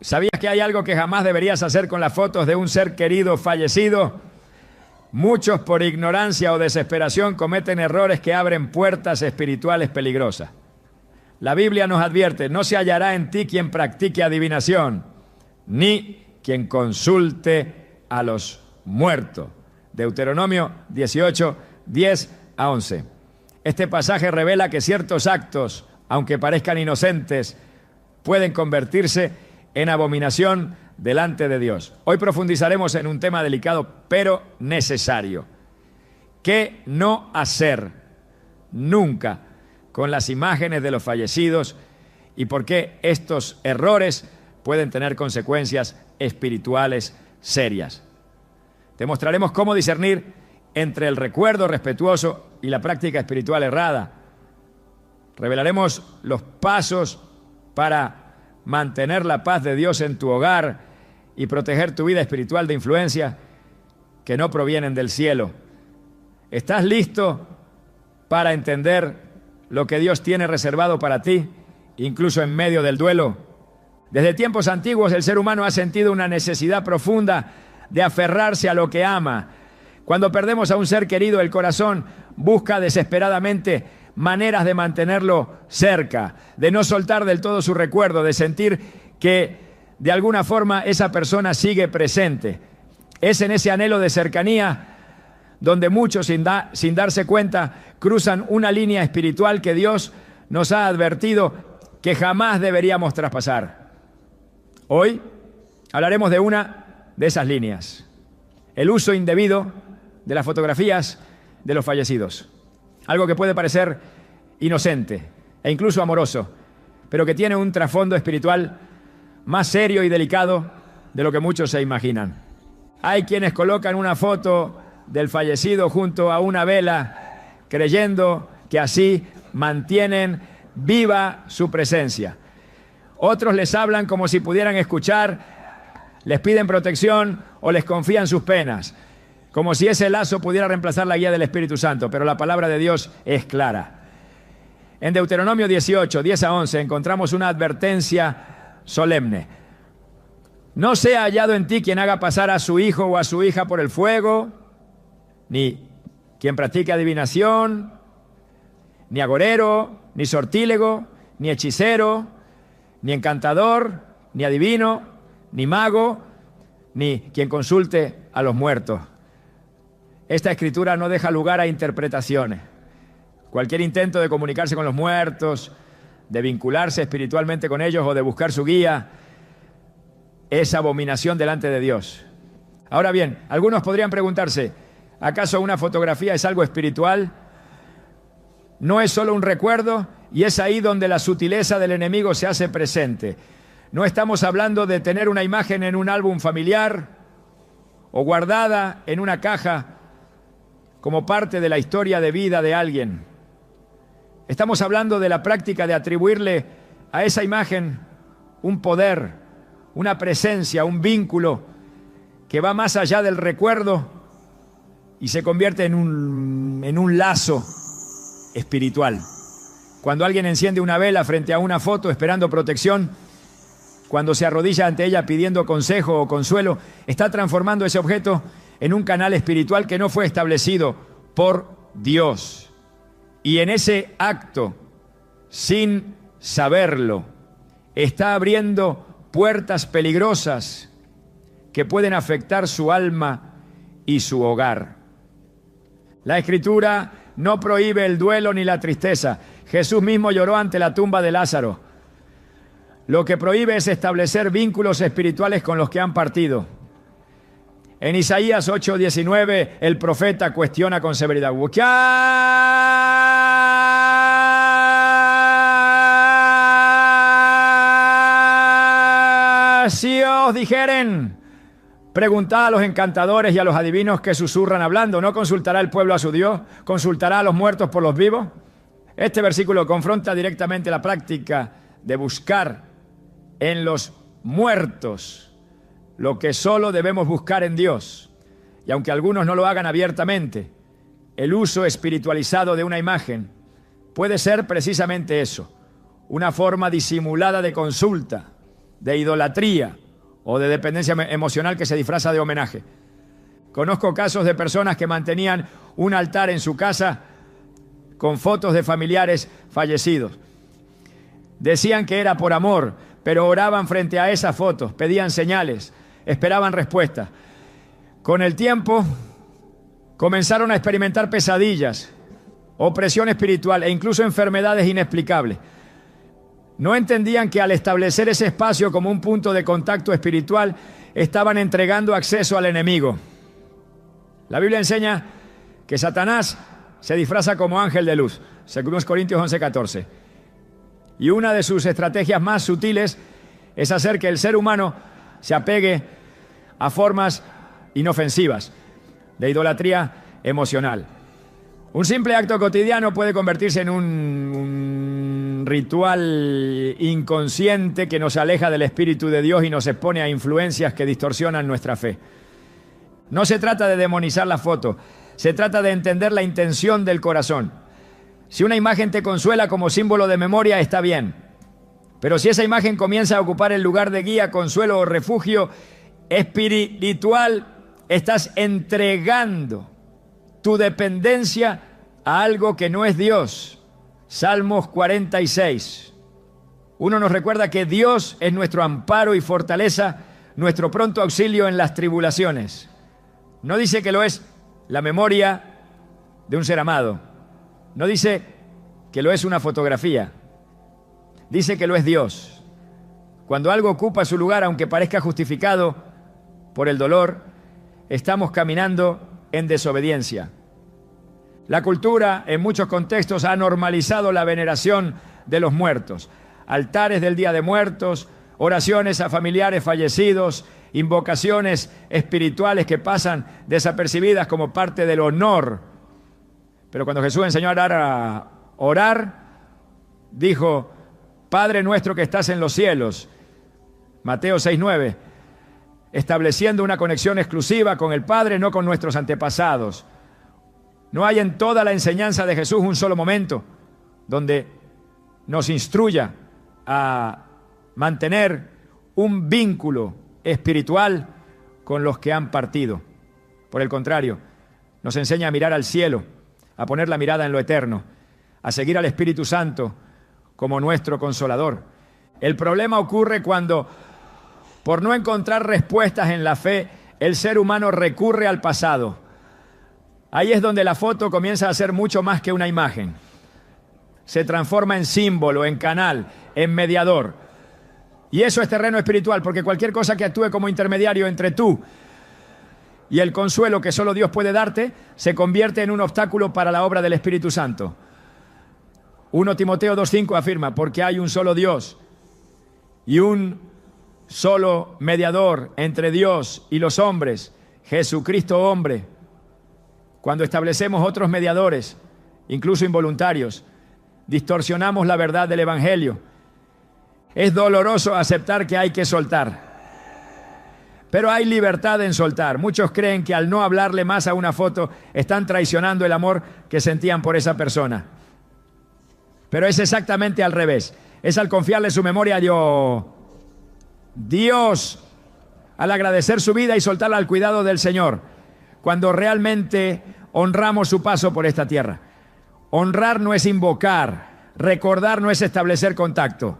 ¿Sabías que hay algo que jamás deberías hacer con las fotos de un ser querido fallecido? Muchos por ignorancia o desesperación cometen errores que abren puertas espirituales peligrosas. La Biblia nos advierte, no se hallará en ti quien practique adivinación, ni quien consulte a los muertos. Deuteronomio 18, 10 a 11. Este pasaje revela que ciertos actos, aunque parezcan inocentes, pueden convertirse en abominación delante de Dios. Hoy profundizaremos en un tema delicado pero necesario. ¿Qué no hacer nunca con las imágenes de los fallecidos y por qué estos errores pueden tener consecuencias espirituales serias? Te mostraremos cómo discernir entre el recuerdo respetuoso y la práctica espiritual errada. Revelaremos los pasos para mantener la paz de Dios en tu hogar y proteger tu vida espiritual de influencias que no provienen del cielo. ¿Estás listo para entender lo que Dios tiene reservado para ti, incluso en medio del duelo? Desde tiempos antiguos el ser humano ha sentido una necesidad profunda de aferrarse a lo que ama. Cuando perdemos a un ser querido, el corazón busca desesperadamente maneras de mantenerlo cerca, de no soltar del todo su recuerdo, de sentir que de alguna forma esa persona sigue presente. Es en ese anhelo de cercanía donde muchos, sin darse cuenta, cruzan una línea espiritual que Dios nos ha advertido que jamás deberíamos traspasar. Hoy hablaremos de una de esas líneas: el uso indebido de las fotografías de los fallecidos. Algo que puede parecer inocente e incluso amoroso, pero que tiene un trasfondo espiritual más serio y delicado de lo que muchos se imaginan. Hay quienes colocan una foto del fallecido junto a una vela, creyendo que así mantienen viva su presencia. Otros les hablan como si pudieran escuchar, les piden protección o les confían sus penas, como si ese lazo pudiera reemplazar la guía del Espíritu Santo, pero la palabra de Dios es clara. En Deuteronomio 18, 10 a 11, encontramos una advertencia solemne. No sea hallado en ti quien haga pasar a su hijo o a su hija por el fuego, ni quien practique adivinación, ni agorero, ni sortílego, ni hechicero, ni encantador, ni adivino, ni mago, ni quien consulte a los muertos. Esta escritura no deja lugar a interpretaciones. Cualquier intento de comunicarse con los muertos, de vincularse espiritualmente con ellos o de buscar su guía, es abominación delante de Dios. Ahora bien, algunos podrían preguntarse, ¿acaso una fotografía es algo espiritual? No es solo un recuerdo, y es ahí donde la sutileza del enemigo se hace presente. No estamos hablando de tener una imagen en un álbum familiar o guardada en una caja como parte de la historia de vida de alguien. Estamos hablando de la práctica de atribuirle a esa imagen un poder, una presencia, un vínculo que va más allá del recuerdo y se convierte en un lazo espiritual. Cuando alguien enciende una vela frente a una foto esperando protección, cuando se arrodilla ante ella pidiendo consejo o consuelo, está transformando ese objeto en un canal espiritual que no fue establecido por Dios. Y en ese acto, sin saberlo, está abriendo puertas peligrosas que pueden afectar su alma y su hogar. La Escritura no prohíbe el duelo ni la tristeza. Jesús mismo lloró ante la tumba de Lázaro. Lo que prohíbe es establecer vínculos espirituales con los que han partido. En Isaías 8:19, el profeta cuestiona con severidad: si os dijeren, preguntad a los encantadores y a los adivinos que susurran hablando, ¿no consultará el pueblo a su Dios? ¿Consultará a los muertos por los vivos? Este versículo confronta directamente la práctica de buscar en los muertos lo que solo debemos buscar en Dios. Y aunque algunos no lo hagan abiertamente, el uso espiritualizado de una imagen puede ser precisamente eso, una forma disimulada de consulta, de idolatría o de dependencia emocional que se disfraza de homenaje. Conozco casos de personas que mantenían un altar en su casa con fotos de familiares fallecidos. Decían que era por amor, pero oraban frente a esas fotos, pedían señales, esperaban respuestas. Con el tiempo comenzaron a experimentar pesadillas, opresión espiritual e incluso enfermedades inexplicables. No entendían que al establecer ese espacio como un punto de contacto espiritual, estaban entregando acceso al enemigo. La Biblia enseña que Satanás se disfraza como ángel de luz, según Corintios 11:14. Y una de sus estrategias más sutiles es hacer que el ser humano se apegue a formas inofensivas de idolatría emocional. Un simple acto cotidiano puede convertirse en un ritual inconsciente que nos aleja del Espíritu de Dios y nos expone a influencias que distorsionan nuestra fe. No se trata de demonizar la foto, se trata de entender la intención del corazón. Si una imagen te consuela como símbolo de memoria, está bien. Pero si esa imagen comienza a ocupar el lugar de guía, consuelo o refugio espiritual, estás entregando tu dependencia a algo que no es Dios. Salmos 46. Uno nos recuerda que Dios es nuestro amparo y fortaleza, nuestro pronto auxilio en las tribulaciones. No dice que lo es la memoria de un ser amado. No dice que lo es una fotografía. Dice que lo es Dios. Cuando algo ocupa su lugar, aunque parezca justificado por el dolor, estamos caminando en desobediencia. La cultura, en muchos contextos, ha normalizado la veneración de los muertos. Altares del Día de Muertos, oraciones a familiares fallecidos, invocaciones espirituales que pasan desapercibidas como parte del honor. Pero cuando Jesús enseñó a orar, dijo: Padre nuestro que estás en los cielos, Mateo 6:9, estableciendo una conexión exclusiva con el Padre, no con nuestros antepasados. No hay en toda la enseñanza de Jesús un solo momento donde nos instruya a mantener un vínculo espiritual con los que han partido. Por el contrario, nos enseña a mirar al cielo, a poner la mirada en lo eterno, a seguir al Espíritu Santo como nuestro consolador. El problema ocurre cuando, por no encontrar respuestas en la fe, el ser humano recurre al pasado. Ahí es donde la foto comienza a ser mucho más que una imagen. Se transforma en símbolo, en canal, en mediador. Y eso es terreno espiritual, porque cualquier cosa que actúe como intermediario entre tú y el consuelo que solo Dios puede darte, se convierte en un obstáculo para la obra del Espíritu Santo. 1 Timoteo 2:5 afirma: porque hay un solo Dios y un solo mediador entre Dios y los hombres, Jesucristo hombre. Cuando establecemos otros mediadores, incluso involuntarios, distorsionamos la verdad del Evangelio. Es doloroso aceptar que hay que soltar, pero hay libertad en soltar. Muchos creen que al no hablarle más a una foto están traicionando el amor que sentían por esa persona. Pero es exactamente al revés. Es al confiarle su memoria a Dios, al agradecer su vida y soltarla al cuidado del Señor, cuando realmente honramos su paso por esta tierra. Honrar no es invocar, recordar no es establecer contacto,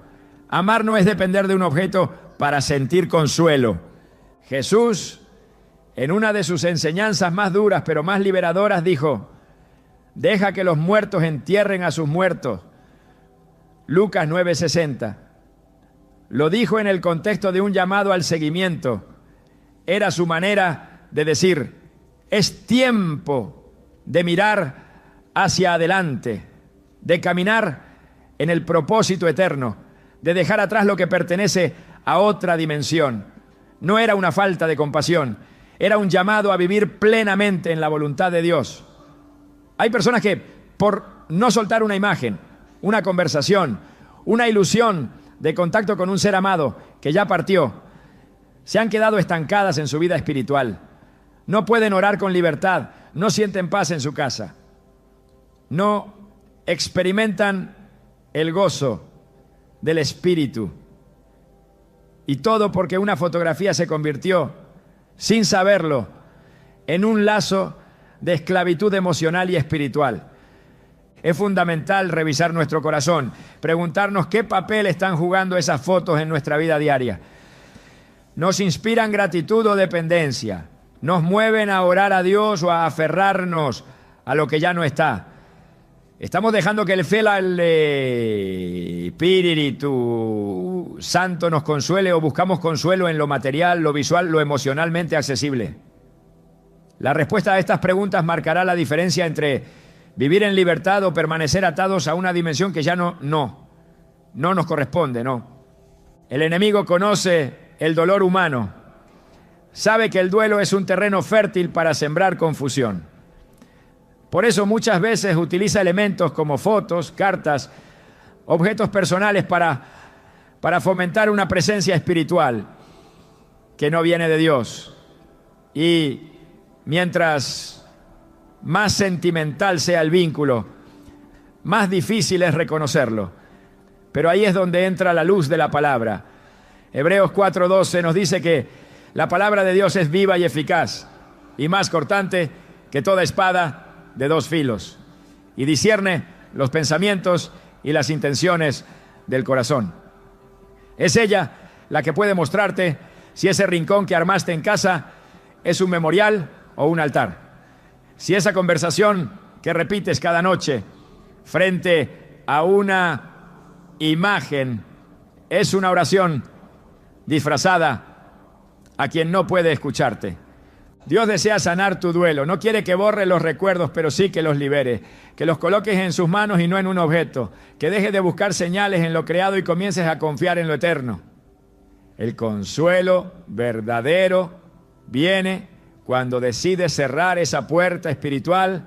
amar no es depender de un objeto para sentir consuelo. Jesús, en una de sus enseñanzas más duras pero más liberadoras, dijo: deja que los muertos entierren a sus muertos. Lucas 9:60. Lo dijo en el contexto de un llamado al seguimiento. Era su manera de decir: es tiempo de mirar hacia adelante, de caminar en el propósito eterno, de dejar atrás lo que pertenece a otra dimensión. No era una falta de compasión, era un llamado a vivir plenamente en la voluntad de Dios. Hay personas que, por no soltar una imagen, una conversación, una ilusión de contacto con un ser amado que ya partió, se han quedado estancadas en su vida espiritual. No pueden orar con libertad, no sienten paz en su casa, no experimentan el gozo del Espíritu. Y todo porque una fotografía se convirtió, sin saberlo, en un lazo de esclavitud emocional y espiritual. Es fundamental revisar nuestro corazón, preguntarnos qué papel están jugando esas fotos en nuestra vida diaria. ¿Nos inspiran gratitud o dependencia? ¿Nos mueven a orar a Dios o a aferrarnos a lo que ya no está? ¿Estamos dejando que el Espíritu Santo nos consuele o buscamos consuelo en lo material, lo visual, lo emocionalmente accesible? La respuesta a estas preguntas marcará la diferencia entre vivir en libertad o permanecer atados a una dimensión que ya no nos corresponde, no. El enemigo conoce el dolor humano, sabe que el duelo es un terreno fértil para sembrar confusión. Por eso muchas veces utiliza elementos como fotos, cartas, objetos personales para fomentar una presencia espiritual que no viene de Dios. Y mientras más sentimental sea el vínculo, más difícil es reconocerlo. Pero ahí es donde entra la luz de la palabra. Hebreos 4:12 nos dice que la palabra de Dios es viva y eficaz, y más cortante que toda espada de dos filos, y discierne los pensamientos y las intenciones del corazón. Es ella la que puede mostrarte si ese rincón que armaste en casa es un memorial o un altar. Si esa conversación que repites cada noche frente a una imagen es una oración disfrazada a quien no puede escucharte. Dios desea sanar tu duelo. No quiere que borre los recuerdos, pero sí que los libere. Que los coloques en sus manos y no en un objeto. Que dejes de buscar señales en lo creado y comiences a confiar en lo eterno. El consuelo verdadero viene cuando decides cerrar esa puerta espiritual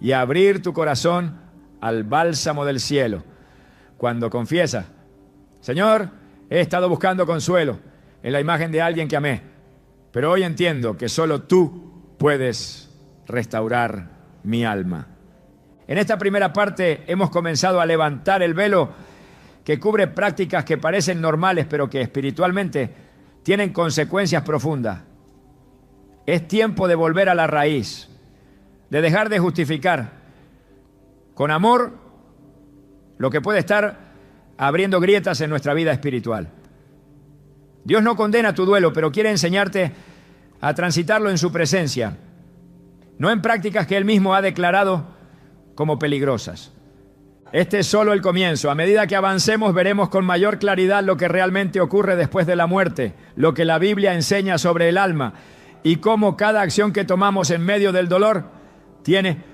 y abrir tu corazón al bálsamo del cielo. Cuando confiesas: Señor, he estado buscando consuelo en la imagen de alguien que amé, pero hoy entiendo que solo tú puedes restaurar mi alma. En esta primera parte hemos comenzado a levantar el velo que cubre prácticas que parecen normales, pero que espiritualmente tienen consecuencias profundas. Es tiempo de volver a la raíz, de dejar de justificar con amor lo que puede estar abriendo grietas en nuestra vida espiritual. Dios no condena tu duelo, pero quiere enseñarte a transitarlo en su presencia, no en prácticas que Él mismo ha declarado como peligrosas. Este es solo el comienzo. A medida que avancemos, veremos con mayor claridad lo que realmente ocurre después de la muerte, lo que la Biblia enseña sobre el alma, y cómo cada acción que tomamos en medio del dolor tiene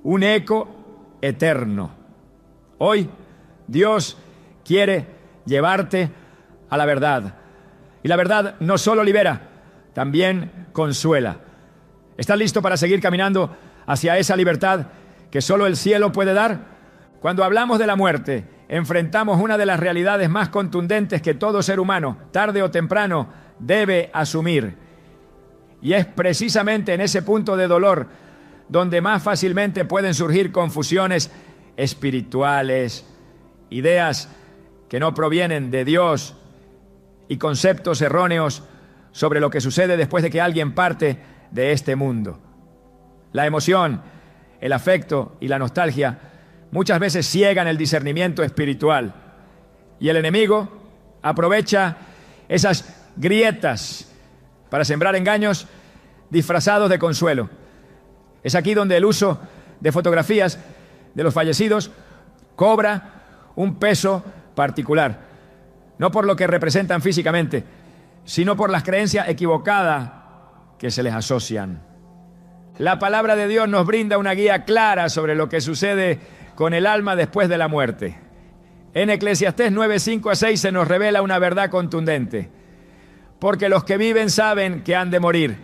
un eco eterno. Hoy Dios quiere llevarte a la verdad. Y la verdad no solo libera, también consuela. ¿Estás listo para seguir caminando hacia esa libertad que solo el cielo puede dar? Cuando hablamos de la muerte, enfrentamos una de las realidades más contundentes que todo ser humano, tarde o temprano, debe asumir. Y es precisamente en ese punto de dolor donde más fácilmente pueden surgir confusiones espirituales, ideas que no provienen de Dios y conceptos erróneos sobre lo que sucede después de que alguien parte de este mundo. La emoción, el afecto y la nostalgia muchas veces ciegan el discernimiento espiritual, y el enemigo aprovecha esas grietas para sembrar engaños disfrazados de consuelo. Es aquí donde el uso de fotografías de los fallecidos cobra un peso particular, no por lo que representan físicamente, sino por las creencias equivocadas que se les asocian. La palabra de Dios nos brinda una guía clara sobre lo que sucede con el alma después de la muerte. En Eclesiastés 9:5-6 se nos revela una verdad contundente. Porque los que viven saben que han de morir,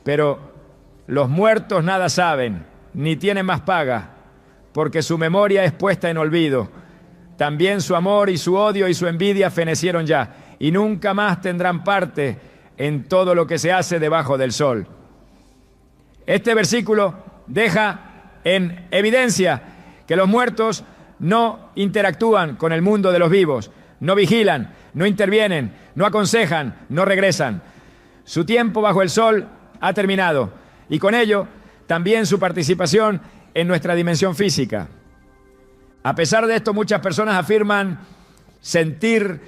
pero los muertos nada saben, ni tienen más paga, porque su memoria es puesta en olvido. También su amor y su odio y su envidia fenecieron ya, y nunca más tendrán parte en todo lo que se hace debajo del sol. Este versículo deja en evidencia que los muertos no interactúan con el mundo de los vivos, no vigilan, no intervienen, no aconsejan, no regresan. Su tiempo bajo el sol ha terminado y con ello también su participación en nuestra dimensión física. A pesar de esto, muchas personas afirman sentir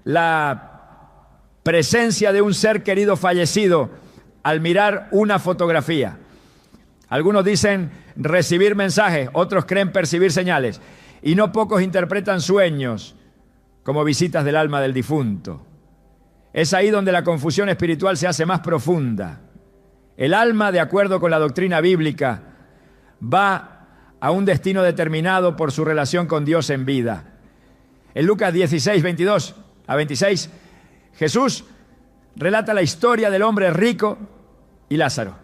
la presencia de un ser querido fallecido al mirar una fotografía. Algunos dicen recibir mensajes, otros creen percibir señales, y no pocos interpretan sueños como visitas del alma del difunto. Es ahí donde la confusión espiritual se hace más profunda. El alma, de acuerdo con la doctrina bíblica, va a un destino determinado por su relación con Dios en vida. En Lucas 16, 22 a 26, Jesús relata la historia del hombre rico y Lázaro.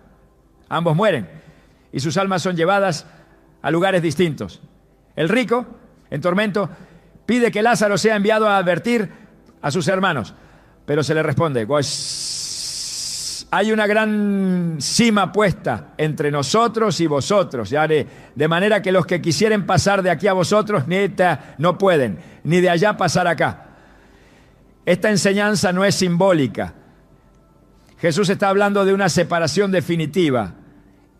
Ambos mueren y sus almas son llevadas a lugares distintos. El rico, en tormento, pide que Lázaro sea enviado a advertir a sus hermanos, pero se le responde: pues hay una gran cima puesta entre nosotros y vosotros, ya de manera que los que quisieren pasar de aquí a vosotros no pueden, ni de allá pasar acá. Esta enseñanza no es simbólica. Jesús está hablando de una separación definitiva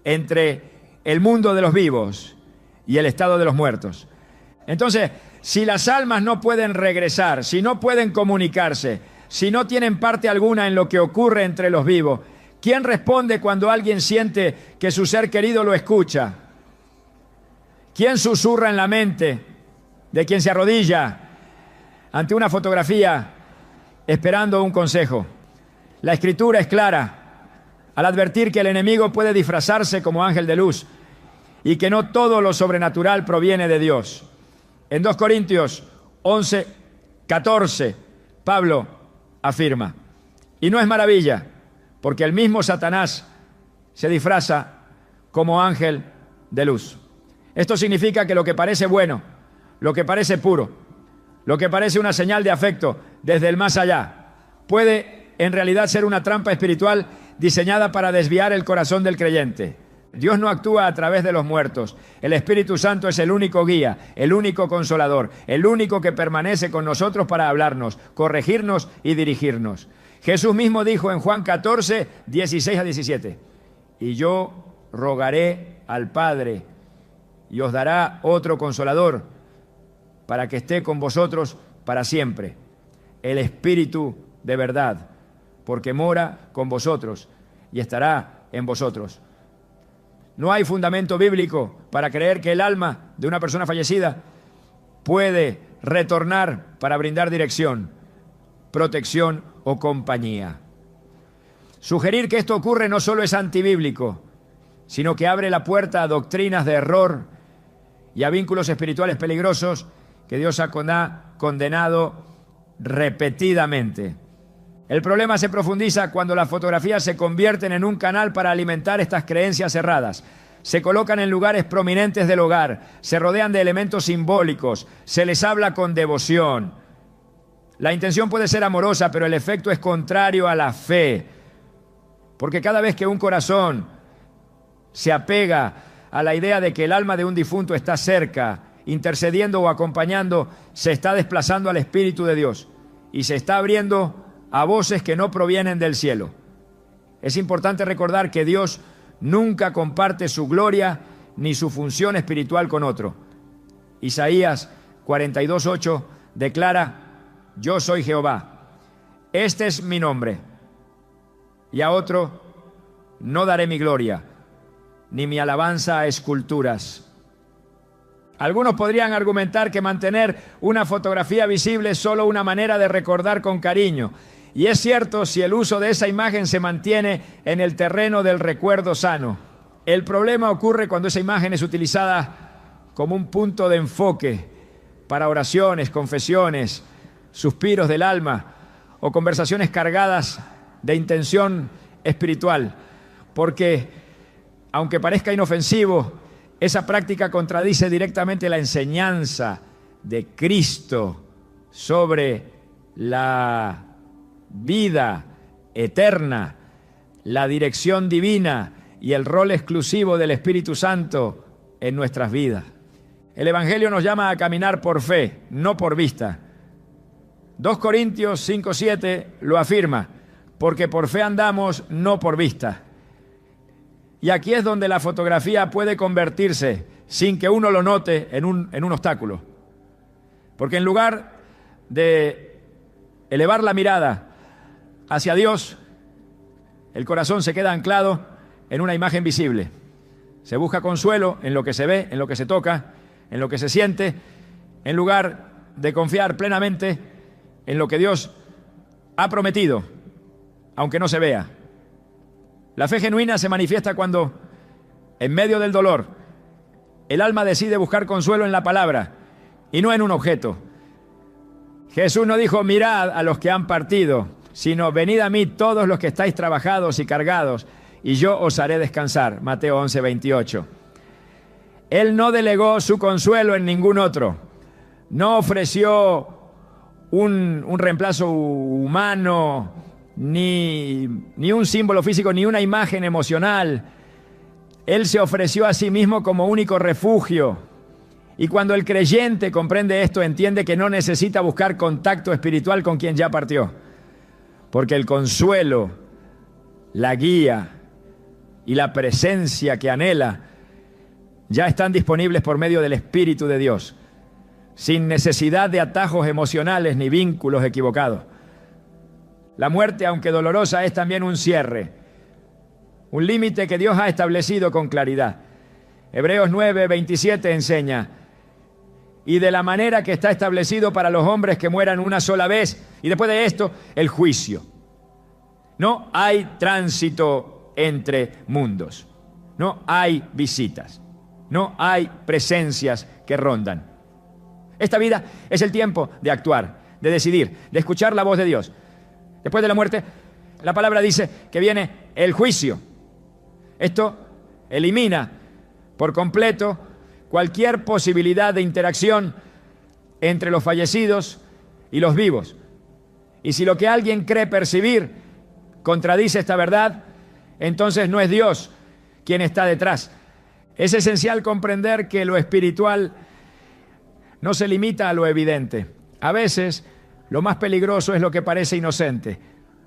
entre el mundo de los vivos y el estado de los muertos. Entonces, si las almas no pueden regresar, si no pueden comunicarse, si no tienen parte alguna en lo que ocurre entre los vivos, ¿quién responde cuando alguien siente que su ser querido lo escucha? ¿Quién susurra en la mente de quien se arrodilla ante una fotografía esperando un consejo? La Escritura es clara al advertir que el enemigo puede disfrazarse como ángel de luz y que no todo lo sobrenatural proviene de Dios. En 2 Corintios 11, 14, Pablo afirma: y no es maravilla, porque el mismo Satanás se disfraza como ángel de luz. Esto significa que lo que parece bueno, lo que parece puro, lo que parece una señal de afecto desde el más allá, puede en realidad ser una trampa espiritual diseñada para desviar el corazón del creyente. Dios no actúa a través de los muertos. El Espíritu Santo es el único guía, el único consolador, el único que permanece con nosotros para hablarnos, corregirnos y dirigirnos. Jesús mismo dijo en Juan 14, 16 a 17: y yo rogaré al Padre y os dará otro consolador para que esté con vosotros para siempre, el Espíritu de verdad, porque mora con vosotros y estará en vosotros. No hay fundamento bíblico para creer que el alma de una persona fallecida puede retornar para brindar dirección, protección o compañía. Sugerir que esto ocurre no solo es antibíblico, sino que abre la puerta a doctrinas de error y a vínculos espirituales peligrosos que Dios ha condenado repetidamente. El problema se profundiza cuando las fotografías se convierten en un canal para alimentar estas creencias erradas. Se colocan en lugares prominentes del hogar, se rodean de elementos simbólicos, se les habla con devoción. La intención puede ser amorosa, pero el efecto es contrario a la fe. Porque cada vez que un corazón se apega a la idea de que el alma de un difunto está cerca, intercediendo o acompañando, se está desplazando al Espíritu de Dios y se está abriendo a voces que no provienen del cielo. Es importante recordar que Dios nunca comparte su gloria ni su función espiritual con otro. Isaías 42:8 declara: yo soy Jehová, este es mi nombre, y a otro no daré mi gloria, ni mi alabanza a esculturas. Algunos podrían argumentar que mantener una fotografía visible es solo una manera de recordar con cariño. Y es cierto si el uso de esa imagen se mantiene en el terreno del recuerdo sano. El problema ocurre cuando esa imagen es utilizada como un punto de enfoque para oraciones, confesiones, suspiros del alma o conversaciones cargadas de intención espiritual. Porque, aunque parezca inofensivo, esa práctica contradice directamente la enseñanza de Cristo sobre la vida eterna, la dirección divina y el rol exclusivo del Espíritu Santo en nuestras vidas. El Evangelio nos llama a caminar por fe, no por vista. 2 Corintios 5:7 lo afirma, porque por fe andamos, no por vista. Y aquí es donde la fotografía puede convertirse, sin que uno lo note, en un obstáculo. Porque en lugar de elevar la mirada hacia Dios, el corazón se queda anclado en una imagen visible. Se busca consuelo en lo que se ve, en lo que se toca, en lo que se siente, en lugar de confiar plenamente en lo que Dios ha prometido, aunque no se vea. La fe genuina se manifiesta cuando, en medio del dolor, el alma decide buscar consuelo en la palabra y no en un objeto. Jesús no dijo, mirad a los que han partido, sino venid a mí todos los que estáis trabajados y cargados, y yo os haré descansar. Mateo 11:28. Él no delegó su consuelo en ningún otro. No ofreció un reemplazo humano, ni un símbolo físico, ni una imagen emocional. Él se ofreció a sí mismo como único refugio. Y cuando el creyente comprende esto, entiende que no necesita buscar contacto espiritual con quien ya partió. Porque el consuelo, la guía y la presencia que anhela ya están disponibles por medio del Espíritu de Dios, sin necesidad de atajos emocionales ni vínculos equivocados. La muerte, aunque dolorosa, es también un cierre, un límite que Dios ha establecido con claridad. Hebreos 9:27 enseña, y de la manera que está establecido para los hombres que mueran una sola vez, y después de esto, el juicio. No hay tránsito entre mundos, no hay visitas, no hay presencias que rondan. Esta vida es el tiempo de actuar, de decidir, de escuchar la voz de Dios. Después de la muerte, la palabra dice que viene el juicio. Esto elimina por completo cualquier posibilidad de interacción entre los fallecidos y los vivos. Y si lo que alguien cree percibir contradice esta verdad, entonces no es Dios quien está detrás. Es esencial comprender que lo espiritual no se limita a lo evidente. A veces, lo más peligroso es lo que parece inocente.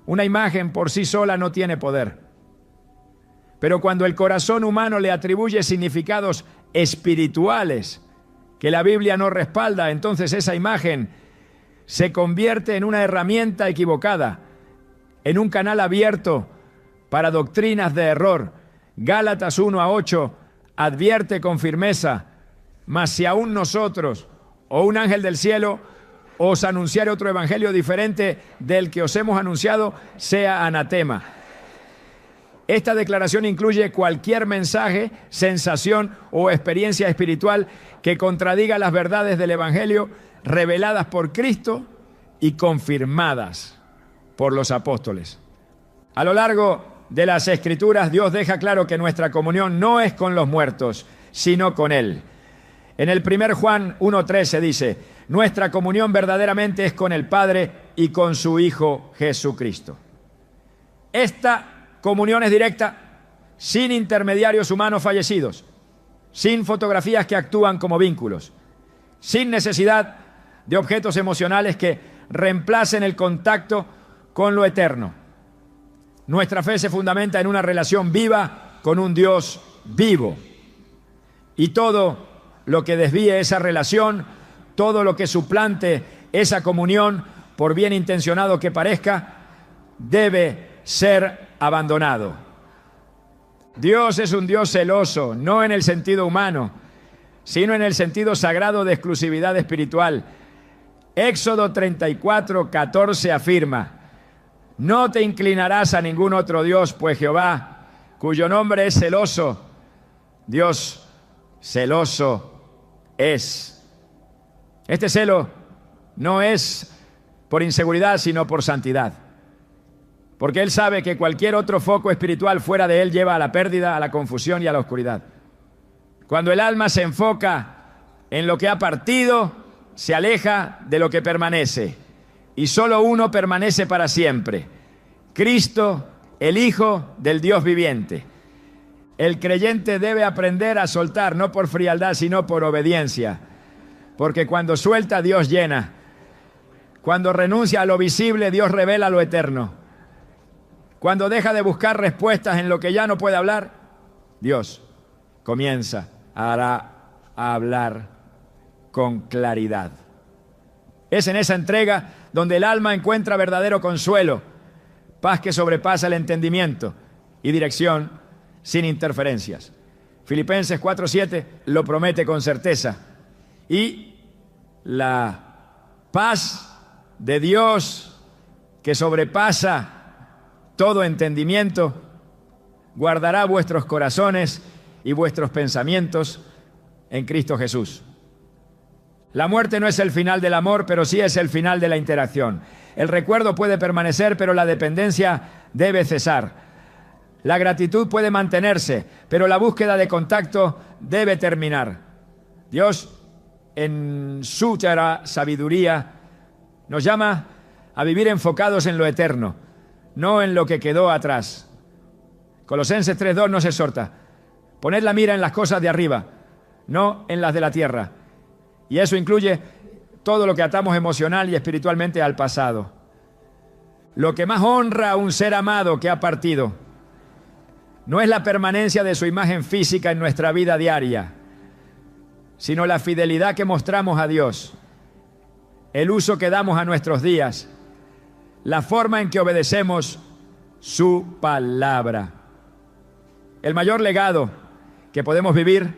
Una imagen por sí sola no tiene poder. Pero cuando el corazón humano le atribuye significados espirituales que la Biblia no respalda, entonces esa imagen se convierte en una herramienta equivocada, en un canal abierto para doctrinas de error. Gálatas 1:8 advierte con firmeza, mas si aún nosotros o un ángel del cielo os anunciare otro evangelio diferente del que os hemos anunciado, sea anatema. Esta declaración incluye cualquier mensaje, sensación o experiencia espiritual que contradiga las verdades del evangelio reveladas por Cristo y confirmadas por los apóstoles. A lo largo de las Escrituras, Dios deja claro que nuestra comunión no es con los muertos, sino con Él. En el 1 Juan 1:13 dice, nuestra comunión verdaderamente es con el Padre y con su Hijo Jesucristo. Esta comunión es directa, sin intermediarios humanos fallecidos, sin fotografías que actúan como vínculos, sin necesidad de objetos emocionales que reemplacen el contacto con lo eterno. Nuestra fe se fundamenta en una relación viva con un Dios vivo. Y todo lo que desvíe esa relación, todo lo que suplante esa comunión, por bien intencionado que parezca, debe ser abandonado. Dios es un Dios celoso, no en el sentido humano, sino en el sentido sagrado de exclusividad espiritual. Éxodo 34:14 afirma, no te inclinarás a ningún otro Dios, pues Jehová, cuyo nombre es celoso, Dios celoso es. Este celo no es por inseguridad, sino por santidad. Porque Él sabe que cualquier otro foco espiritual fuera de Él lleva a la pérdida, a la confusión y a la oscuridad. Cuando el alma se enfoca en lo que ha partido, se aleja de lo que permanece. Y solo uno permanece para siempre: Cristo, el Hijo del Dios viviente. El creyente debe aprender a soltar, no por frialdad, sino por obediencia. Porque cuando suelta, Dios llena. Cuando renuncia a lo visible, Dios revela lo eterno. Cuando deja de buscar respuestas en lo que ya no puede hablar, Dios comienza a hablar con claridad. Es en esa entrega donde el alma encuentra verdadero consuelo, paz que sobrepasa el entendimiento y dirección sin interferencias. Filipenses 4:7 lo promete con certeza. Y la paz de Dios que sobrepasa todo entendimiento guardará vuestros corazones y vuestros pensamientos en Cristo Jesús. La muerte no es el final del amor, pero sí es el final de la interacción. El recuerdo puede permanecer, pero la dependencia debe cesar. La gratitud puede mantenerse, pero la búsqueda de contacto debe terminar. Dios, en su sabiduría, nos llama a vivir enfocados en lo eterno, no en lo que quedó atrás. Colosenses 3:2 nos exhorta: poned la mira en las cosas de arriba, no en las de la tierra. Y eso incluye todo lo que atamos emocional y espiritualmente al pasado. Lo que más honra a un ser amado que ha partido no es la permanencia de su imagen física en nuestra vida diaria, sino la fidelidad que mostramos a Dios, el uso que damos a nuestros días, la forma en que obedecemos su palabra. El mayor legado que podemos vivir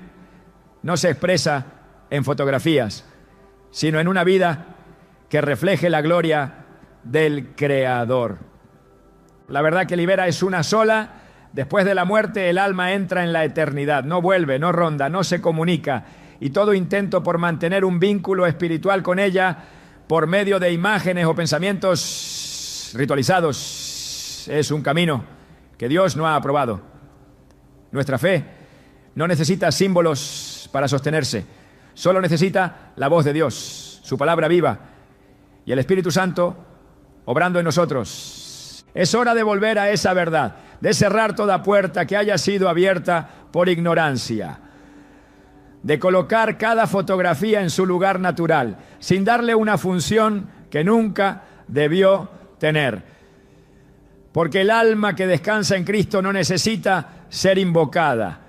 no se expresa en fotografías, sino en una vida que refleje la gloria del Creador. La verdad que libera es una sola. Después de la muerte, el alma entra en la eternidad, no vuelve, no ronda, no se comunica, y todo intento por mantener un vínculo espiritual con ella por medio de imágenes o pensamientos ritualizados es un camino que Dios no ha aprobado. Nuestra fe no necesita símbolos para sostenerse, solo necesita la voz de Dios, su palabra viva y el Espíritu Santo obrando en nosotros. Es hora de volver a esa verdad, de cerrar toda puerta que haya sido abierta por ignorancia, de colocar cada fotografía en su lugar natural, sin darle una función que nunca debió tener. Porque el alma que descansa en Cristo no necesita ser invocada,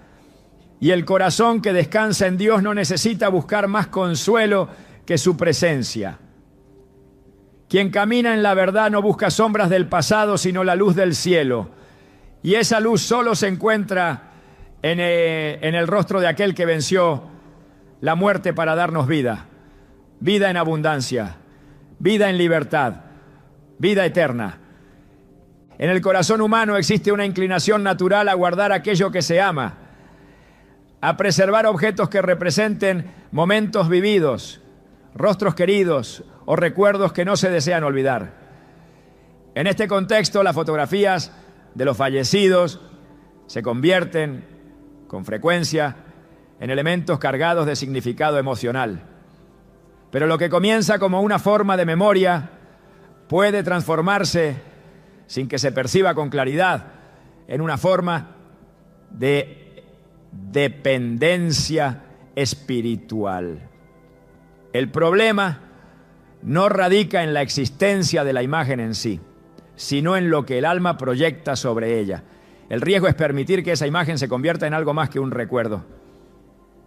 y el corazón que descansa en Dios no necesita buscar más consuelo que su presencia. Quien camina en la verdad no busca sombras del pasado, sino la luz del cielo. Y esa luz solo se encuentra en el rostro de aquel que venció la muerte para darnos vida. Vida en abundancia, vida en libertad, vida eterna. En el corazón humano existe una inclinación natural a guardar aquello que se ama, a preservar objetos que representen momentos vividos, rostros queridos o recuerdos que no se desean olvidar. En este contexto, las fotografías de los fallecidos se convierten con frecuencia en elementos cargados de significado emocional. Pero lo que comienza como una forma de memoria puede transformarse, sin que se perciba con claridad, en una forma de dependencia espiritual. El problema no radica en la existencia de la imagen en sí, sino en lo que el alma proyecta sobre ella. El riesgo es permitir que esa imagen se convierta en algo más que un recuerdo,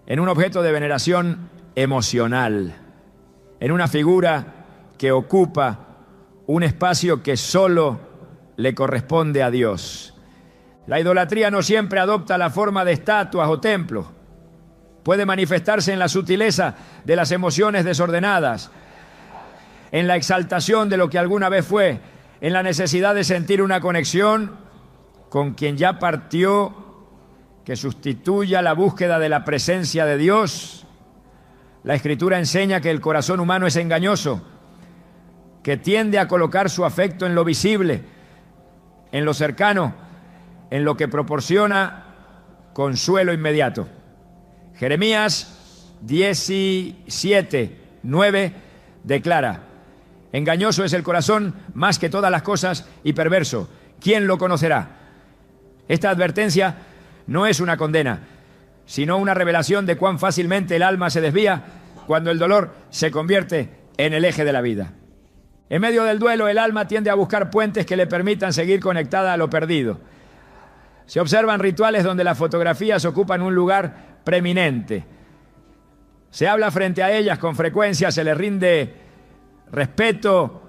en un objeto de veneración emocional, en una figura que ocupa un espacio que solo le corresponde a Dios. La idolatría no siempre adopta la forma de estatuas o templos. Puede manifestarse en la sutileza de las emociones desordenadas, en la exaltación de lo que alguna vez fue, en la necesidad de sentir una conexión con quien ya partió, que sustituya la búsqueda de la presencia de Dios. La Escritura enseña que el corazón humano es engañoso, que tiende a colocar su afecto en lo visible, en lo cercano, en lo que proporciona consuelo inmediato. Jeremías 17:9 declara: engañoso es el corazón más que todas las cosas y perverso. ¿Quién lo conocerá? Esta advertencia no es una condena, sino una revelación de cuán fácilmente el alma se desvía cuando el dolor se convierte en el eje de la vida. En medio del duelo, el alma tiende a buscar puentes que le permitan seguir conectada a lo perdido. Se observan rituales donde las fotografías ocupan un lugar preeminente. Se habla frente a ellas con frecuencia, se les rinde respeto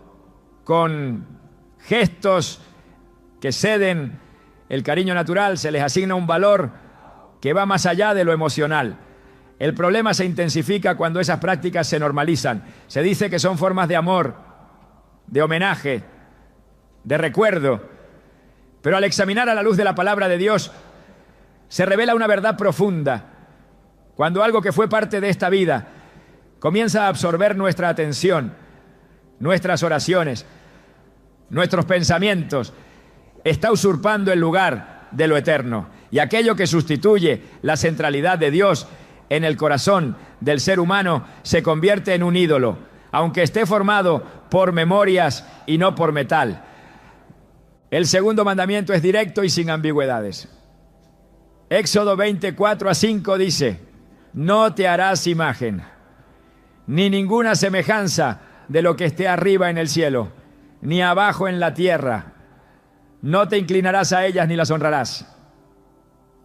con gestos que ceden el cariño natural, se les asigna un valor que va más allá de lo emocional. El problema se intensifica cuando esas prácticas se normalizan. Se dice que son formas de amor, de homenaje, de recuerdo. Pero al examinar a la luz de la palabra de Dios, se revela una verdad profunda. Cuando algo que fue parte de esta vida comienza a absorber nuestra atención, nuestras oraciones, nuestros pensamientos, está usurpando el lugar de lo eterno. Y aquello que sustituye la centralidad de Dios en el corazón del ser humano se convierte en un ídolo, aunque esté formado por memorias y no por metal. El segundo mandamiento es directo y sin ambigüedades. Éxodo 24:5 dice: no te harás imagen, ni ninguna semejanza de lo que esté arriba en el cielo, ni abajo en la tierra. No te inclinarás a ellas ni las honrarás.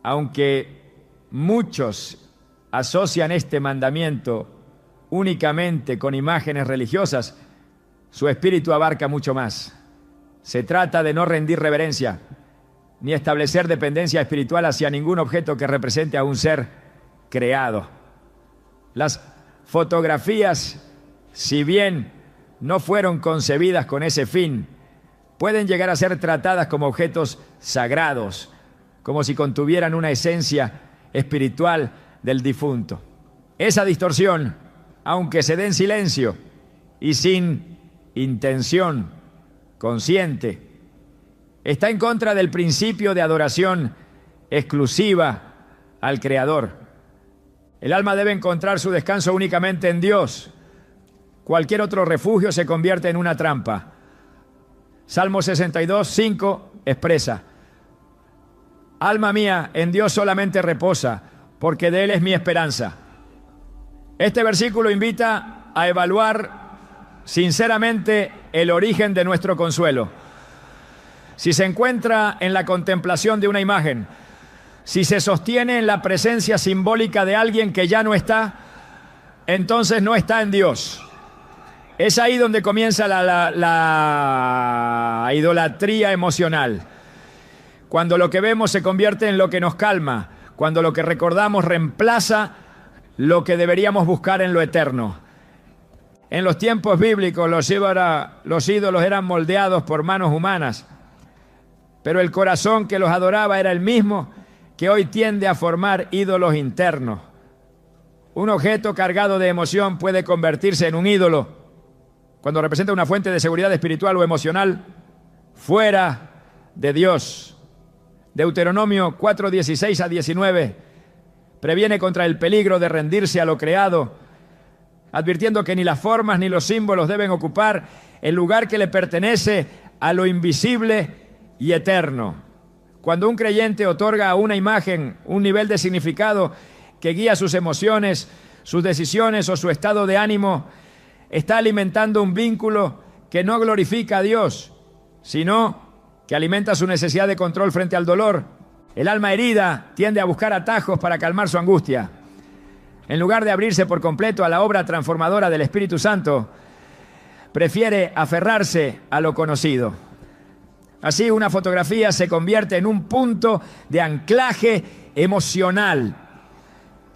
Aunque muchos asocian este mandamiento únicamente con imágenes religiosas, su espíritu abarca mucho más. Se trata de no rendir reverencia, ni establecer dependencia espiritual hacia ningún objeto que represente a un ser creado. Las fotografías, si bien no fueron concebidas con ese fin, pueden llegar a ser tratadas como objetos sagrados, como si contuvieran una esencia espiritual del difunto. Esa distorsión, aunque se dé en silencio y sin intención consciente, está en contra del principio de adoración exclusiva al Creador. El alma debe encontrar su descanso únicamente en Dios. Cualquier otro refugio se convierte en una trampa. Salmo 62:5 expresa: alma mía, en Dios solamente reposa, porque de Él es mi esperanza. Este versículo invita a evaluar sinceramente el origen de nuestro consuelo. Si se encuentra en la contemplación de una imagen, si se sostiene en la presencia simbólica de alguien que ya no está, entonces no está en Dios. Es ahí donde comienza la idolatría emocional. Cuando lo que vemos se convierte en lo que nos calma, cuando lo que recordamos reemplaza lo que deberíamos buscar en lo eterno. En los tiempos bíblicos los ídolos eran moldeados por manos humanas, pero el corazón que los adoraba era el mismo que hoy tiende a formar ídolos internos. Un objeto cargado de emoción puede convertirse en un ídolo cuando representa una fuente de seguridad espiritual o emocional fuera de Dios. Deuteronomio 4:16-19 previene contra el peligro de rendirse a lo creado, advirtiendo que ni las formas ni los símbolos deben ocupar el lugar que le pertenece a lo invisible y eterno. Cuando un creyente otorga a una imagen un nivel de significado que guía sus emociones, sus decisiones o su estado de ánimo, está alimentando un vínculo que no glorifica a Dios, sino que alimenta su necesidad de control frente al dolor. El alma herida tiende a buscar atajos para calmar su angustia. En lugar de abrirse por completo a la obra transformadora del Espíritu Santo, prefiere aferrarse a lo conocido. Así, una fotografía se convierte en un punto de anclaje emocional.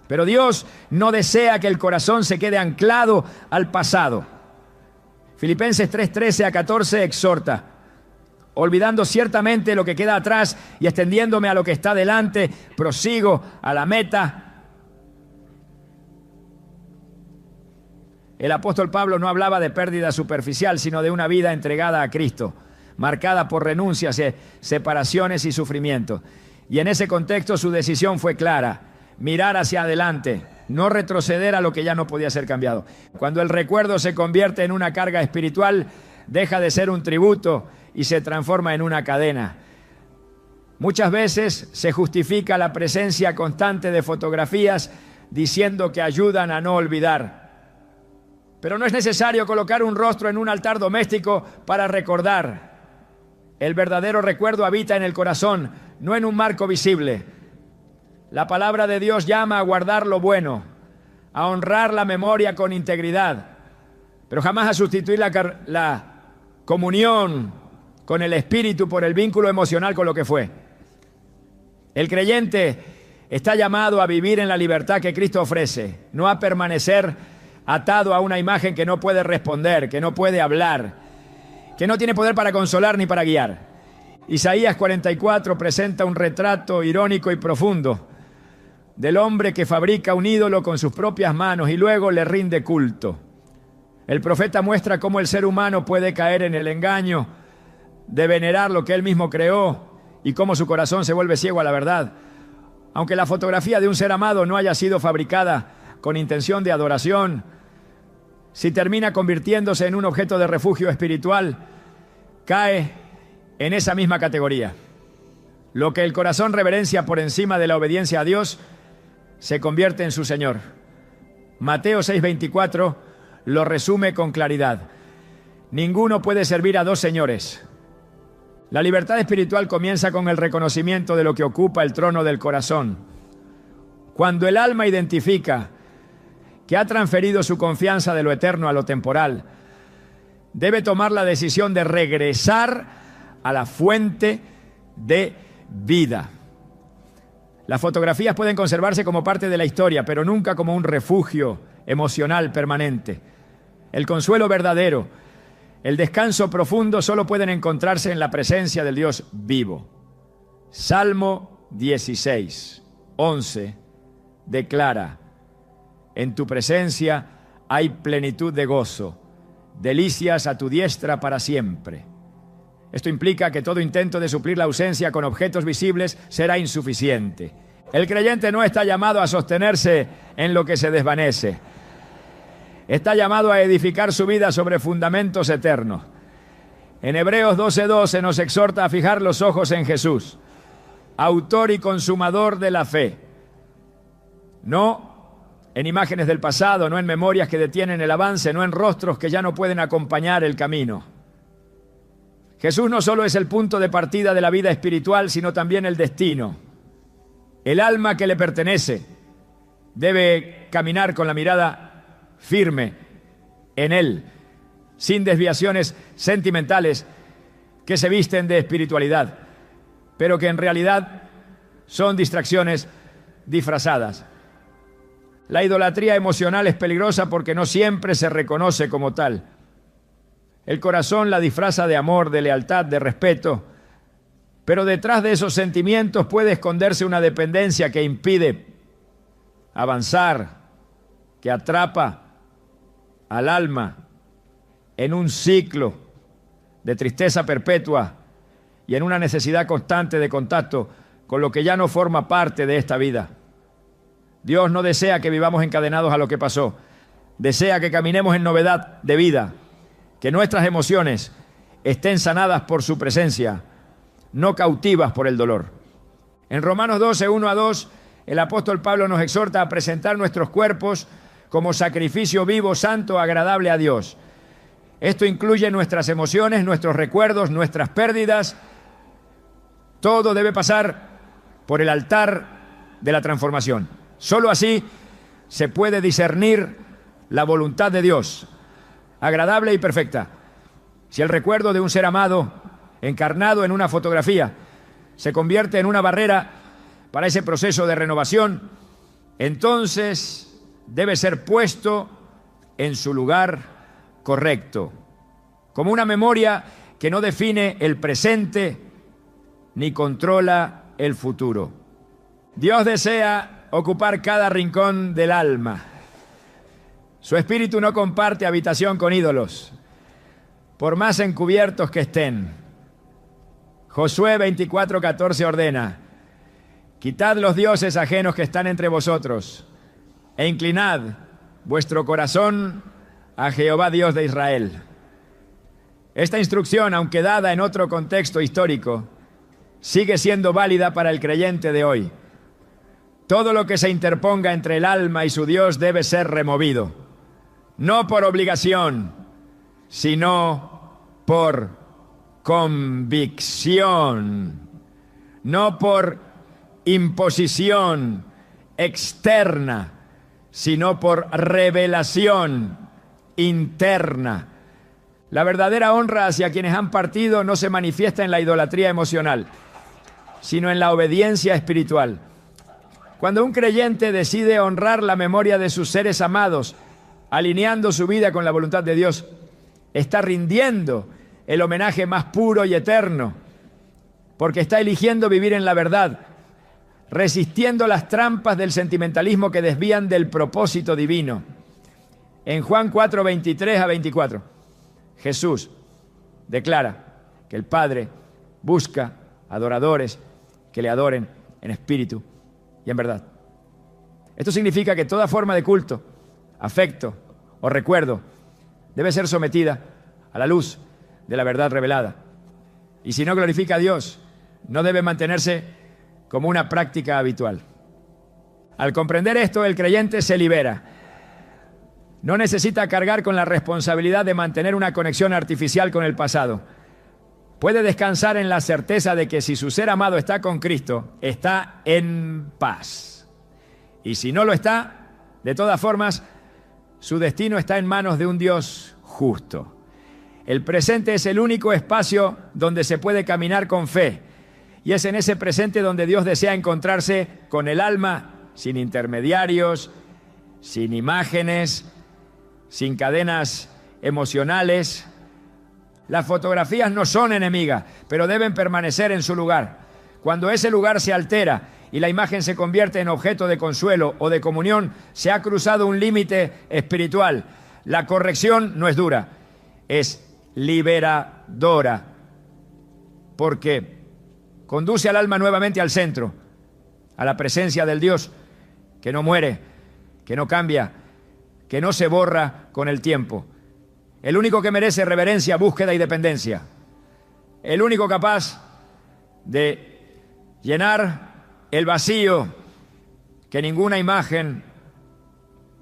Pero Dios no desea que el corazón se quede anclado al pasado. Filipenses 3:13-14 exhorta: olvidando ciertamente lo que queda atrás y extendiéndome a lo que está delante, prosigo a la meta. El apóstol Pablo no hablaba de pérdida superficial, sino de una vida entregada a Cristo, marcada por renuncias, separaciones y sufrimiento. Y en ese contexto su decisión fue clara: mirar hacia adelante, no retroceder a lo que ya no podía ser cambiado. Cuando el recuerdo se convierte en una carga espiritual, deja de ser un tributo y se transforma en una cadena. Muchas veces se justifica la presencia constante de fotografías diciendo que ayudan a no olvidar. Pero no es necesario colocar un rostro en un altar doméstico para recordar. El verdadero recuerdo habita en el corazón, no en un marco visible. La palabra de Dios llama a guardar lo bueno, a honrar la memoria con integridad, pero jamás a sustituir la comunión con el Espíritu por el vínculo emocional con lo que fue. El creyente está llamado a vivir en la libertad que Cristo ofrece, no a permanecer atado a una imagen que no puede responder, que no puede hablar, que no tiene poder para consolar ni para guiar. Isaías 44 presenta un retrato irónico y profundo del hombre que fabrica un ídolo con sus propias manos y luego le rinde culto. El profeta muestra cómo el ser humano puede caer en el engaño de venerar lo que él mismo creó y cómo su corazón se vuelve ciego a la verdad. Aunque la fotografía de un ser amado no haya sido fabricada con intención de adoración, si termina convirtiéndose en un objeto de refugio espiritual, cae en esa misma categoría. Lo que el corazón reverencia por encima de la obediencia a Dios se convierte en su Señor. Mateo 6:24 lo resume con claridad. Ninguno puede servir a dos señores. La libertad espiritual comienza con el reconocimiento de lo que ocupa el trono del corazón. Cuando el alma identifica que ha transferido su confianza de lo eterno a lo temporal, debe tomar la decisión de regresar a la fuente de vida. Las fotografías pueden conservarse como parte de la historia, pero nunca como un refugio emocional permanente. El consuelo verdadero, el descanso profundo solo pueden encontrarse en la presencia del Dios vivo. Salmo 16:11 declara: en tu presencia hay plenitud de gozo, delicias a tu diestra para siempre. Esto implica que todo intento de suplir la ausencia con objetos visibles será insuficiente. El creyente no está llamado a sostenerse en lo que se desvanece. Está llamado a edificar su vida sobre fundamentos eternos. En Hebreos 12:12 nos exhorta a fijar los ojos en Jesús, autor y consumador de la fe. No en imágenes del pasado, no en memorias que detienen el avance, no en rostros que ya no pueden acompañar el camino. Jesús no solo es el punto de partida de la vida espiritual, sino también el destino. El alma que le pertenece debe caminar con la mirada firme en Él, sin desviaciones sentimentales que se visten de espiritualidad, pero que en realidad son distracciones disfrazadas. La idolatría emocional es peligrosa porque no siempre se reconoce como tal. El corazón la disfraza de amor, de lealtad, de respeto, pero detrás de esos sentimientos puede esconderse una dependencia que impide avanzar, que atrapa al alma en un ciclo de tristeza perpetua y en una necesidad constante de contacto con lo que ya no forma parte de esta vida. Dios no desea que vivamos encadenados a lo que pasó. Desea que caminemos en novedad de vida, que nuestras emociones estén sanadas por su presencia, no cautivas por el dolor. En Romanos 12:1-2, el apóstol Pablo nos exhorta a presentar nuestros cuerpos como sacrificio vivo, santo, agradable a Dios. Esto incluye nuestras emociones, nuestros recuerdos, nuestras pérdidas. Todo debe pasar por el altar de la transformación. Solo así se puede discernir la voluntad de Dios, agradable y perfecta. Si el recuerdo de un ser amado, encarnado en una fotografía, se convierte en una barrera para ese proceso de renovación, entonces debe ser puesto en su lugar correcto, como una memoria que no define el presente ni controla el futuro. Dios desea ocupar cada rincón del alma. Su espíritu no comparte habitación con ídolos, por más encubiertos que estén. Josué 24:14 ordena: quitad los dioses ajenos que están entre vosotros e inclinad vuestro corazón a Jehová Dios de Israel. Esta instrucción, aunque dada en otro contexto histórico, sigue siendo válida para el creyente de hoy. Todo lo que se interponga entre el alma y su Dios debe ser removido. no por obligación, sino por convicción, no por imposición externa, sino por revelación interna. La verdadera honra hacia quienes han partido no se manifiesta en la idolatría emocional, sino en la obediencia espiritual. Cuando un creyente decide honrar la memoria de sus seres amados, alineando su vida con la voluntad de Dios, está rindiendo el homenaje más puro y eterno, porque está eligiendo vivir en la verdad, resistiendo las trampas del sentimentalismo que desvían del propósito divino. En Juan 4, 23 a 24, Jesús declara que el Padre busca adoradores que le adoren en espíritu y en verdad. Esto significa que toda forma de culto, afecto o recuerdo debe ser sometida a la luz de la verdad revelada. Y si no glorifica a Dios, no debe mantenerse como una práctica habitual. Al comprender esto, el creyente se libera. No necesita cargar con la responsabilidad de mantener una conexión artificial con el pasado. Puede descansar en la certeza de que si su ser amado está con Cristo, está en paz. Y si no lo está, de todas formas, su destino está en manos de un Dios justo. El presente es el único espacio donde se puede caminar con fe. Y es en ese presente donde Dios desea encontrarse con el alma, sin intermediarios, sin imágenes, sin cadenas emocionales. Las fotografías no son enemigas, pero deben permanecer en su lugar. Cuando ese lugar se altera y la imagen se convierte en objeto de consuelo o de comunión, se ha cruzado un límite espiritual. La corrección no es dura, es liberadora, porque conduce al alma nuevamente al centro, a la presencia del Dios que no muere, que no cambia, que no se borra con el tiempo. El único que merece reverencia, búsqueda y dependencia. El único capaz de llenar el vacío que ninguna imagen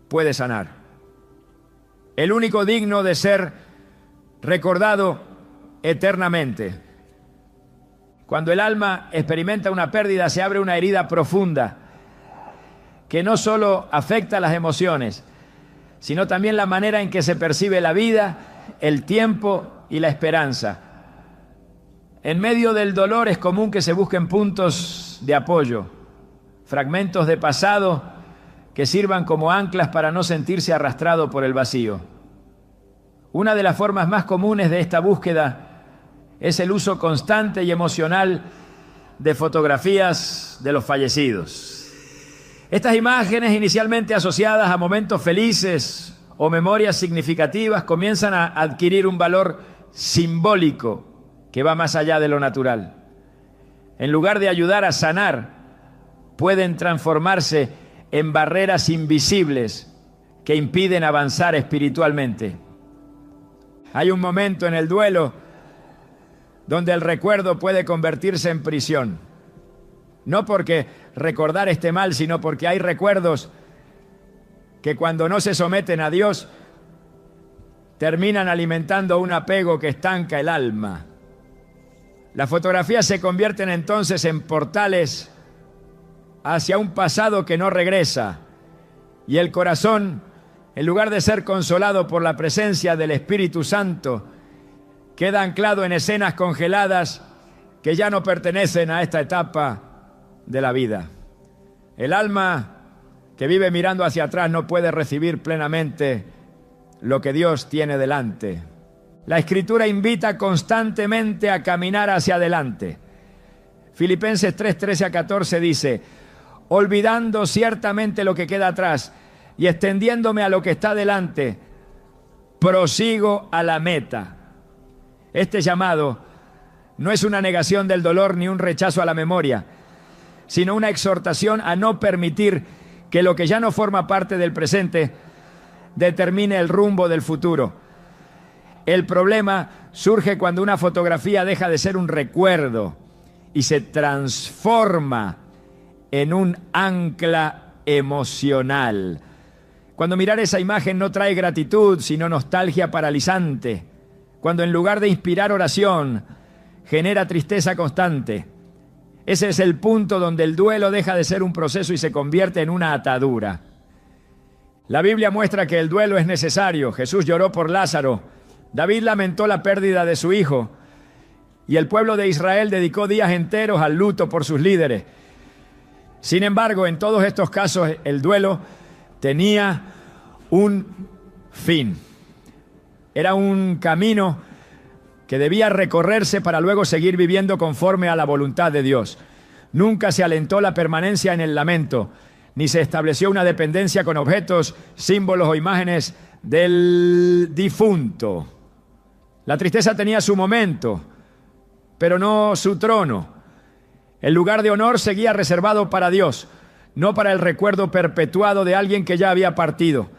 puede sanar. El único digno de ser recordado eternamente. Cuando el alma experimenta una pérdida, se abre una herida profunda que no solo afecta las emociones, sino también la manera en que se percibe la vida, el tiempo y la esperanza. En medio del dolor es común que se busquen puntos de apoyo, fragmentos de pasado que sirvan como anclas para no sentirse arrastrado por el vacío. Una de las formas más comunes de esta búsqueda es el uso constante y emocional de fotografías de los fallecidos. Estas imágenes, inicialmente asociadas a momentos felices o memorias significativas, comienzan a adquirir un valor simbólico que va más allá de lo natural. En lugar de ayudar a sanar, pueden transformarse en barreras invisibles que impiden avanzar espiritualmente. Hay un momento en el duelo donde el recuerdo puede convertirse en prisión. No porque recordar esté mal, sino porque hay recuerdos que cuando no se someten a Dios terminan alimentando un apego que estanca el alma. Las fotografías se convierten entonces en portales hacia un pasado que no regresa, y el corazón, en lugar de ser consolado por la presencia del Espíritu Santo, queda anclado en escenas congeladas que ya no pertenecen a esta etapa de la vida. El alma que vive mirando hacia atrás no puede recibir plenamente lo que Dios tiene delante. La Escritura invita constantemente a caminar hacia adelante. Filipenses 3, 13 a 14 dice: olvidando ciertamente lo que queda atrás y extendiéndome a lo que está delante, prosigo a la meta. Este llamado no es una negación del dolor ni un rechazo a la memoria, sino una exhortación a no permitir que lo que ya no forma parte del presente determine el rumbo del futuro. El problema surge cuando una fotografía deja de ser un recuerdo y se transforma en un ancla emocional. Cuando mirar esa imagen no trae gratitud, sino nostalgia paralizante. Cuando en lugar de inspirar oración, genera tristeza constante. Ese es el punto donde el duelo deja de ser un proceso y se convierte en una atadura. La Biblia muestra que el duelo es necesario. Jesús lloró por Lázaro. David lamentó la pérdida de su hijo. Y el pueblo de Israel dedicó días enteros al luto por sus líderes. Sin embargo, en todos estos casos, el duelo tenía un fin. Era un camino que debía recorrerse para luego seguir viviendo conforme a la voluntad de Dios. Nunca se alentó la permanencia en el lamento, ni se estableció una dependencia con objetos, símbolos o imágenes del difunto. La tristeza tenía su momento, pero no su trono. El lugar de honor seguía reservado para Dios, no para el recuerdo perpetuado de alguien que ya había partido.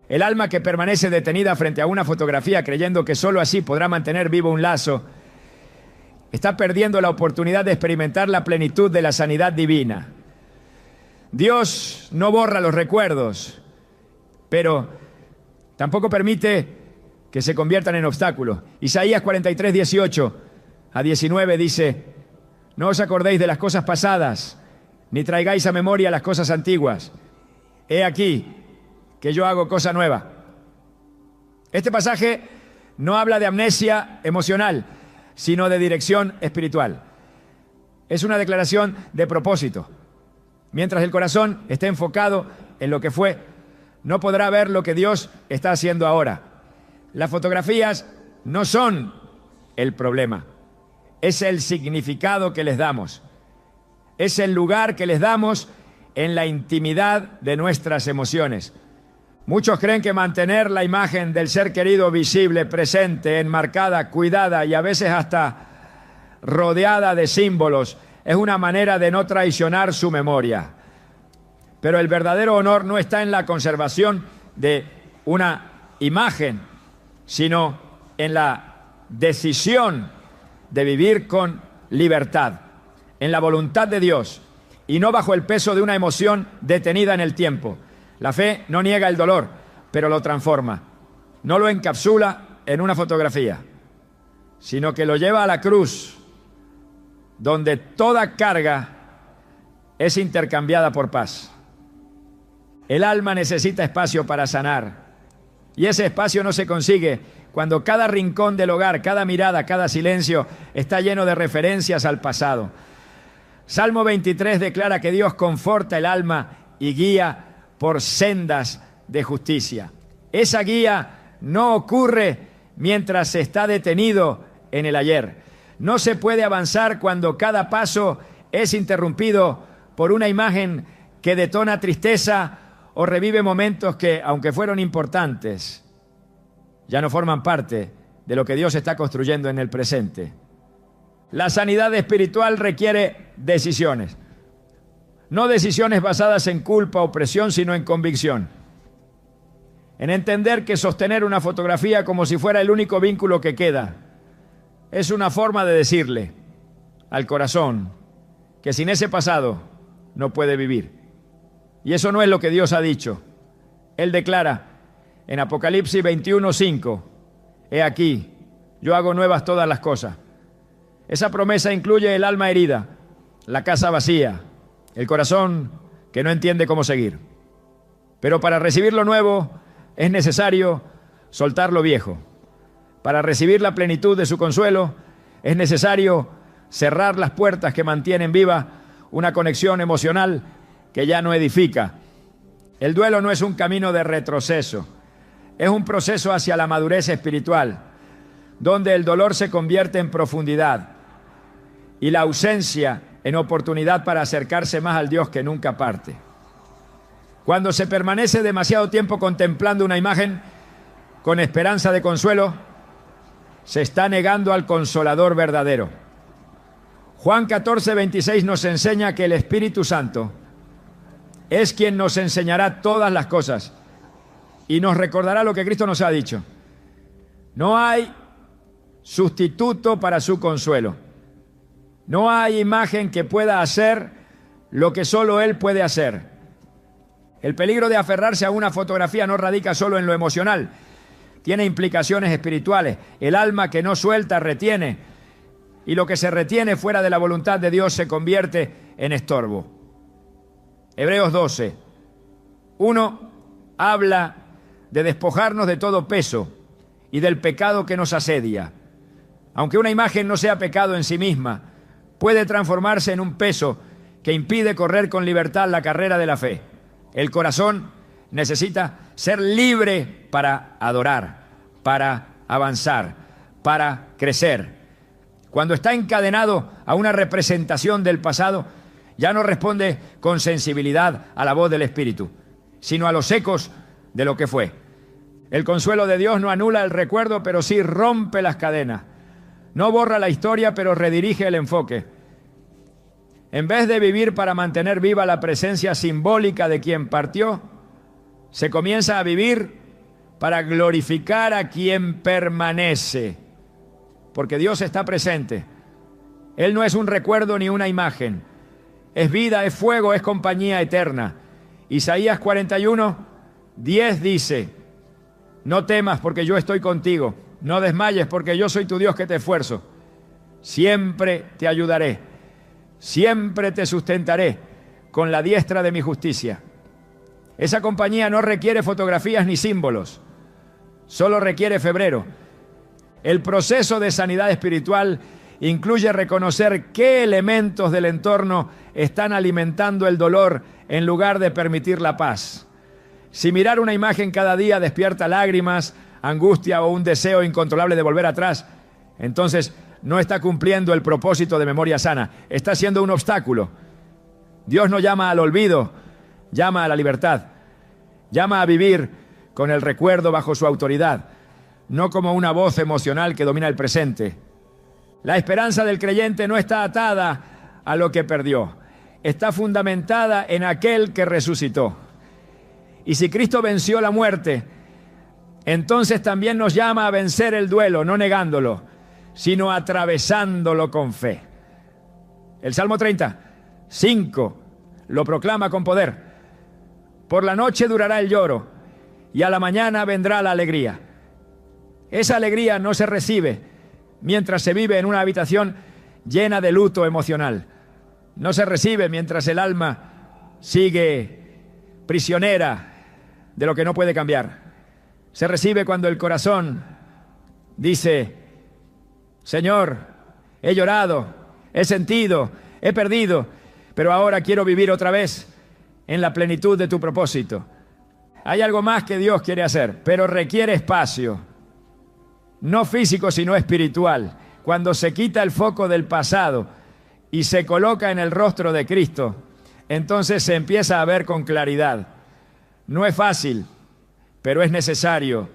El alma que permanece detenida frente a una fotografía creyendo que sólo así podrá mantener vivo un lazo, está perdiendo la oportunidad de experimentar la plenitud de la sanidad divina. Dios no borra los recuerdos, pero tampoco permite que se conviertan en obstáculos. Isaías 43, 18 a 19 dice: no os acordéis de las cosas pasadas, ni traigáis a memoria las cosas antiguas. He aquí que yo hago cosa nueva. Este pasaje no habla de amnesia emocional, sino de dirección espiritual. Es una declaración de propósito. Mientras el corazón esté enfocado en lo que fue, no podrá ver lo que Dios está haciendo ahora. Las fotografías no son el problema, es el significado que les damos. Es el lugar que les damos en la intimidad de nuestras emociones. Muchos creen que mantener la imagen del ser querido visible, presente, enmarcada, cuidada y a veces hasta rodeada de símbolos es una manera de no traicionar su memoria. Pero el verdadero honor no está en la conservación de una imagen, sino en la decisión de vivir con libertad, en la voluntad de Dios y no bajo el peso de una emoción detenida en el tiempo. La fe no niega el dolor, pero lo transforma. No lo encapsula en una fotografía, sino que lo lleva a la cruz, donde toda carga es intercambiada por paz. El alma necesita espacio para sanar, y ese espacio no se consigue cuando cada rincón del hogar, cada mirada, cada silencio está lleno de referencias al pasado. Salmo 23 declara que Dios conforta el alma y guía por sendas de justicia. Esa guía no ocurre mientras se está detenido en el ayer. No se puede avanzar cuando cada paso es interrumpido por una imagen que detona tristeza o revive momentos que, aunque fueron importantes, ya no forman parte de lo que Dios está construyendo en el presente. La sanidad espiritual requiere decisiones. No decisiones basadas en culpa o presión, sino en convicción. En entender que sostener una fotografía como si fuera el único vínculo que queda es una forma de decirle al corazón que sin ese pasado no puede vivir. Y eso no es lo que Dios ha dicho. Él declara en Apocalipsis 21:5: he aquí, yo hago nuevas todas las cosas. Esa promesa incluye el alma herida, la casa vacía, el corazón que no entiende cómo seguir. Pero para recibir lo nuevo es necesario soltar lo viejo. Para recibir la plenitud de su consuelo es necesario cerrar las puertas que mantienen viva una conexión emocional que ya no edifica. El duelo no es un camino de retroceso, es un proceso hacia la madurez espiritual, donde el dolor se convierte en profundidad y la ausencia en oportunidad para acercarse más al Dios que nunca parte. Cuando se permanece demasiado tiempo contemplando una imagen con esperanza de consuelo, se está negando al Consolador verdadero. Juan 14:26 nos enseña que el Espíritu Santo es quien nos enseñará todas las cosas y nos recordará lo que Cristo nos ha dicho. No hay sustituto para su consuelo. No hay imagen que pueda hacer lo que solo Él puede hacer. El peligro de aferrarse a una fotografía no radica solo en lo emocional, tiene implicaciones espirituales. El alma que no suelta retiene, y lo que se retiene fuera de la voluntad de Dios se convierte en estorbo. Hebreos 12, 1 habla de despojarnos de todo peso y del pecado que nos asedia. Aunque una imagen no sea pecado en sí misma, puede transformarse en un peso que impide correr con libertad la carrera de la fe. El corazón necesita ser libre para adorar, para avanzar, para crecer. Cuando está encadenado a una representación del pasado, ya no responde con sensibilidad a la voz del Espíritu, sino a los ecos de lo que fue. El consuelo de Dios no anula el recuerdo, pero sí rompe las cadenas. No borra la historia, pero redirige el enfoque. En vez de vivir para mantener viva la presencia simbólica de quien partió, se comienza a vivir para glorificar a quien permanece. Porque Dios está presente. Él no es un recuerdo ni una imagen. Es vida, es fuego, es compañía eterna. Isaías 41, 10 dice: no temas porque yo estoy contigo. No desmayes porque yo soy tu Dios que te esfuerzo. Siempre te ayudaré. Siempre te sustentaré con la diestra de mi justicia. Esa compañía no requiere fotografías ni símbolos. Solo requiere febrero. El proceso de sanidad espiritual incluye reconocer qué elementos del entorno están alimentando el dolor en lugar de permitir la paz. Si mirar una imagen cada día despierta lágrimas, angustia o un deseo incontrolable de volver atrás, entonces no está cumpliendo el propósito de memoria sana, está siendo un obstáculo. Dios no llama al olvido, llama a la libertad, llama a vivir con el recuerdo bajo su autoridad, no como una voz emocional que domina el presente. La esperanza del creyente no está atada a lo que perdió, está fundamentada en aquel que resucitó. Y si Cristo venció la muerte, entonces también nos llama a vencer el duelo, no negándolo, sino atravesándolo con fe. El Salmo 30, 5, lo proclama con poder. Por la noche durará el lloro, y a la mañana vendrá la alegría. Esa alegría no se recibe mientras se vive en una habitación llena de luto emocional. No se recibe mientras el alma sigue prisionera de lo que no puede cambiar. Se recibe cuando el corazón dice: Señor, he llorado, he sentido, he perdido, pero ahora quiero vivir otra vez en la plenitud de tu propósito. Hay algo más que Dios quiere hacer, pero requiere espacio, no físico sino espiritual. Cuando se quita el foco del pasado y se coloca en el rostro de Cristo, entonces se empieza a ver con claridad. No es fácil, pero es necesario.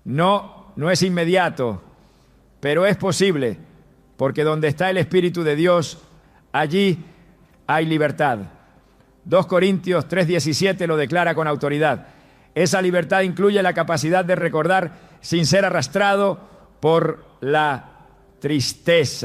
No es inmediato, pero es posible, porque donde está el Espíritu de Dios, allí hay libertad. 2 Corintios 3:17 lo declara con autoridad. Esa libertad incluye la capacidad de recordar sin ser arrastrado por la tristeza.